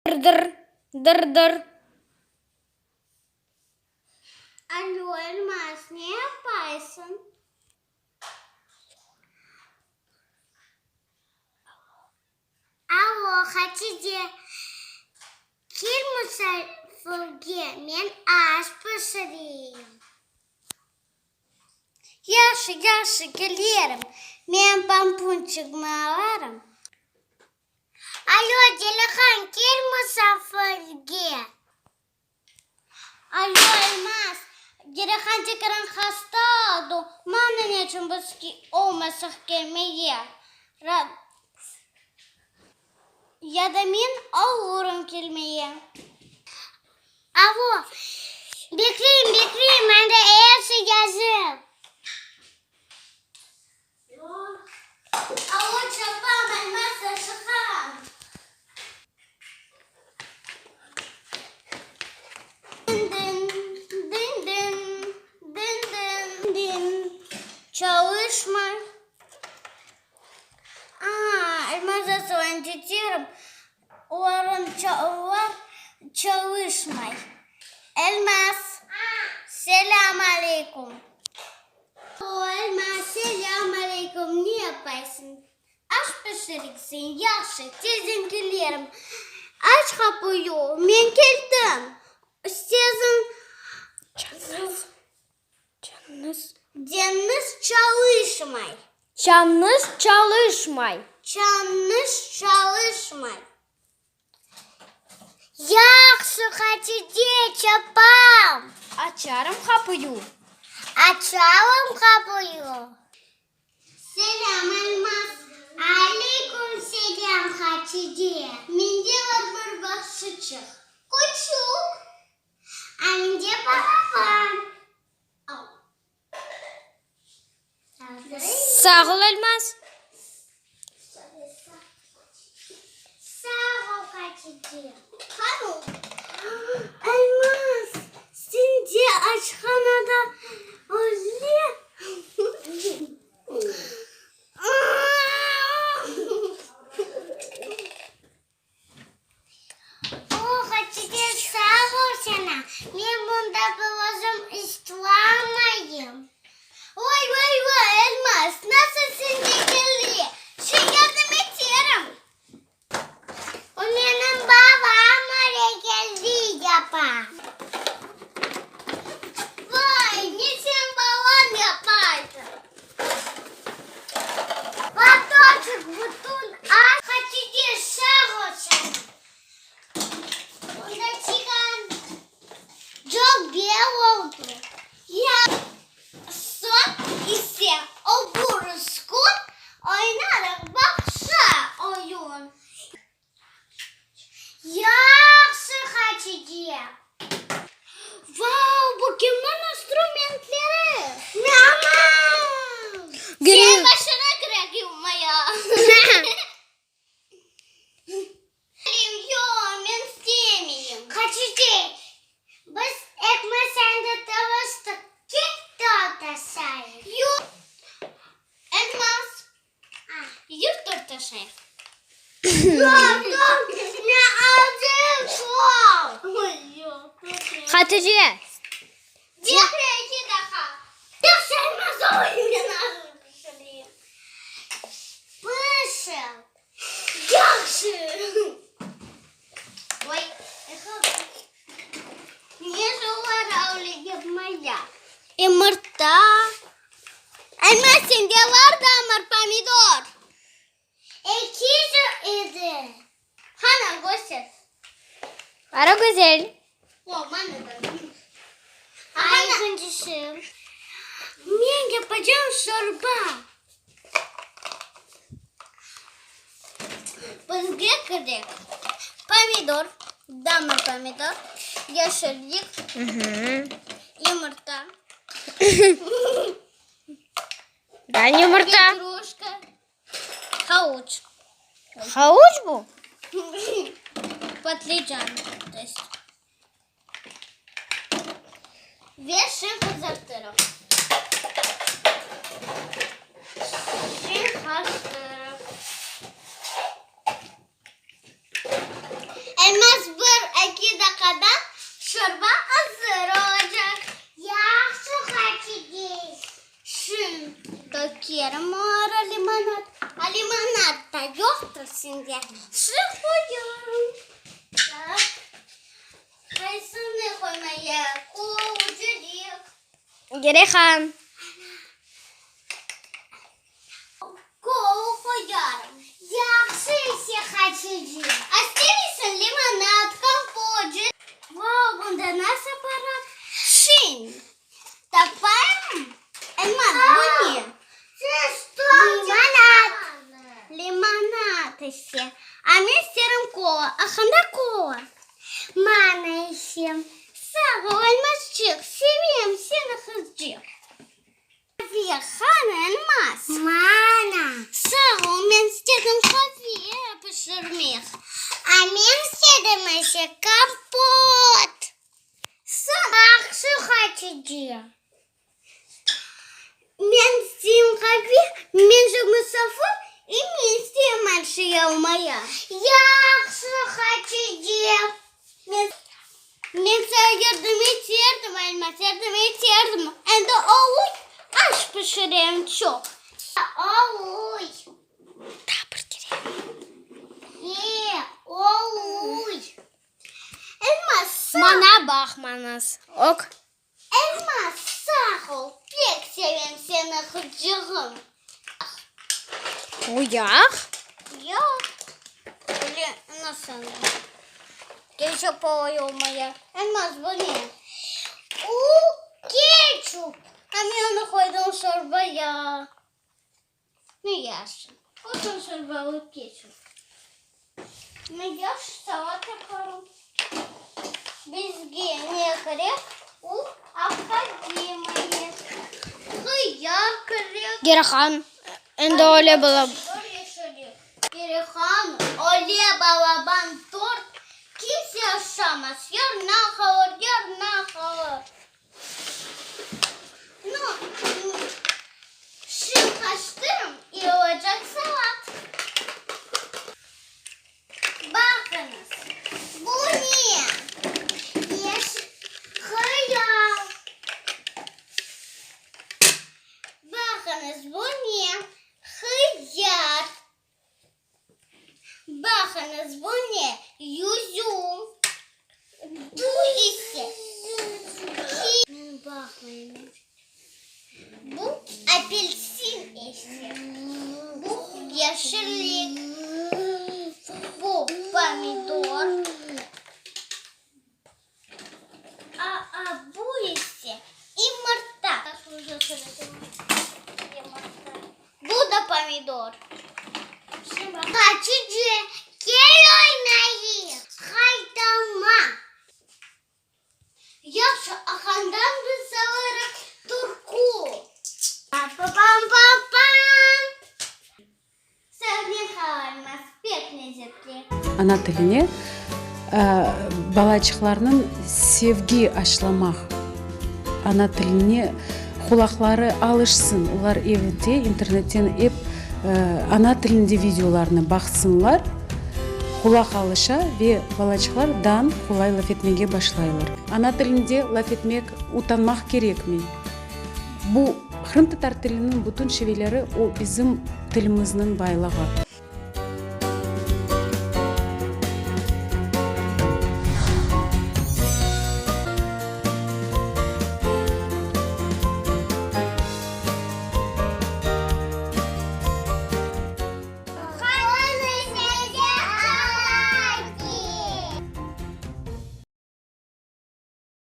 Dır dır dır. Alo Elmas, ne yaparsın? Alo Hatice, kim misafirge? Men aş pişireyim. Yaxşı gelirim. Men pampunçuğumu alırım. Alo Celahan, kim misafirge? Alo Elmas, Celahan çıkaran hasta oldu. Bana ne için biz olmasak gelmeye? Ya da men alıyorum gelmeye. Alo, bekleyin, ben de eğerse yazım. Alo çapam, Elmas'a çıkam. Din. Çalışma. Elmas'a söyleyeceğim. Umarım çalışmay. Elmas. Selam aleyküm. Elmas selam aleyküm. Ne yaparsın? Aç pişireceksin. Yaxşı. Tezin gelirim. Aç kapıyı. Ben geldim. Sizin canınız çalışmay. Canınız çalışmay. Yaxşı Hatice çapam. Açarım kapıyı. Açalım kapıyı. Selam Elmas. Aleyküm selam Hatice. Mende var bir başçık. Küçük. Anne babam. Sağ ol Elmas. Sağ ol Hatice. Hanım. Elmas. Şimdi aşkhanada özlüyor. Hatice sağ ol sana. Ben bunda babacığım istemeyin. Vay Elmas. Nasılsın güzelliği? Yardım etiyorum. O benim babam oraya geldi yapar. Vay ne sen baban yapardı. Bak artık bütün aç. Hatice sağ ol sana. Burada çıkan çok güzel oldu. Ya son ise o buruşkun oynarak baksa oyun. Yaxşı Hatice. Wow, bu kimin instrumentleri? Aman. Sen başına kırık yummaya. Yok, ben istemiyorum. Hatice, biz ekmek sende tavastık. Git dağıtasayım. Yok. Elmas. Yurt dağıtasayım. Yok. Ne aldım çok. Hatice. Diğer iki daha. Ya sevmez oyunu nasıl pişireyim? Pişir. Yaxşı. Vay. Niye soğuk öyle yapmaya? Yumurta. Elmas sende var da ama pomidor. İkisi idi. Hana göster. Ara güzel. Bana da. Ay ikincisi. Ben yapacağım çorba. Bızgı kırık. Pomidor. Damla pomidor. Yeşillik. Yumurta. Ben yumurta. Petruşka. Havuç. Havuç bu. Patlıcan. То есть. Вешаем козыртыров. Elmas birazdan şorba hazır olacak. Yaxşı Hatice. Şimdi dökerim ara limonat. Limonat da yoktur şimdi. Su koyuyorum. Tak. Kaysını koymaya koyacağım. Gerekan. Koyarım. Yaxşı işe Hatice. İster limonat, kompotçu? Wow, bunda nasıl aparat? Şimdi. Tapayım. Elmas bu ne? Limonat. Limonat işte. Ama isterim kola. Akında kola. Mana işim. Sağ ol Elmascık. Seviyorum seni kızcık. Kahve Elmas. Mana. Sağ ol ben istedim kahve pişirmek. Ben istedim işte kompot. Yaxşı Hatice. Ben isteyim kahve, ben çok misafir, ben isteyim her şey almaya. Yaxşı Hatice. Ben sana yardım etirdim, Elmas yardım etirdim. Hem de oğuy, aş pişireyim çok. Oğuy. Tabur gireyim. Oğuy. Elmas sağ Bana bakmanız. Ok. Elmas sağ ol. Pek sevim seni kızcığım. Uyak. Yok. Öyle nasıl? Ketçap olmaya. Elmas bu ne? Ketçap. Hem onu koydum çorbaya. Ne yersin? Koydum çorbaya ketçap. Ne yersin? Salat yaparım. Biz ne kırık? Akademiye. Kıyak kırık. Gerekan. Ende öyle bulam. Gerekan, öyle bababan tort. Kimse yaşamaz. Yarına kalır, yarına kalır. No. Şimdi kaçtırım. İyi olacak salat. Bakınız. Bu ne? Kıyam. Bakınız bu ne? Hıyar. Bakınız bu ne? Yüzüm. Bu ise. Bakmayın. Bu apelsin işte. Bu yeşillik. Bu pomidor. Bu ise yumurta. Bu da pomidor. Hatice gel oynayayım. Haydama. Yaxşı akandan bir savarık turku. Pam. Sevgili kalmaz. Pek lezzetli. Ana tiline балачыкларның sevgi aşlamak, ana tiline kulakları alışsın. Ular evde, internetten hep ana tilinde videolarını baksınlar. Kulak alışa ve балачыклар dan kolay laf etmeye başlayırlar. Ana tilinde laf etmek utanmak gerek mi? Bu Kırım Tatar tilinin bütün şiveleri o bizim tilimizin baylığı.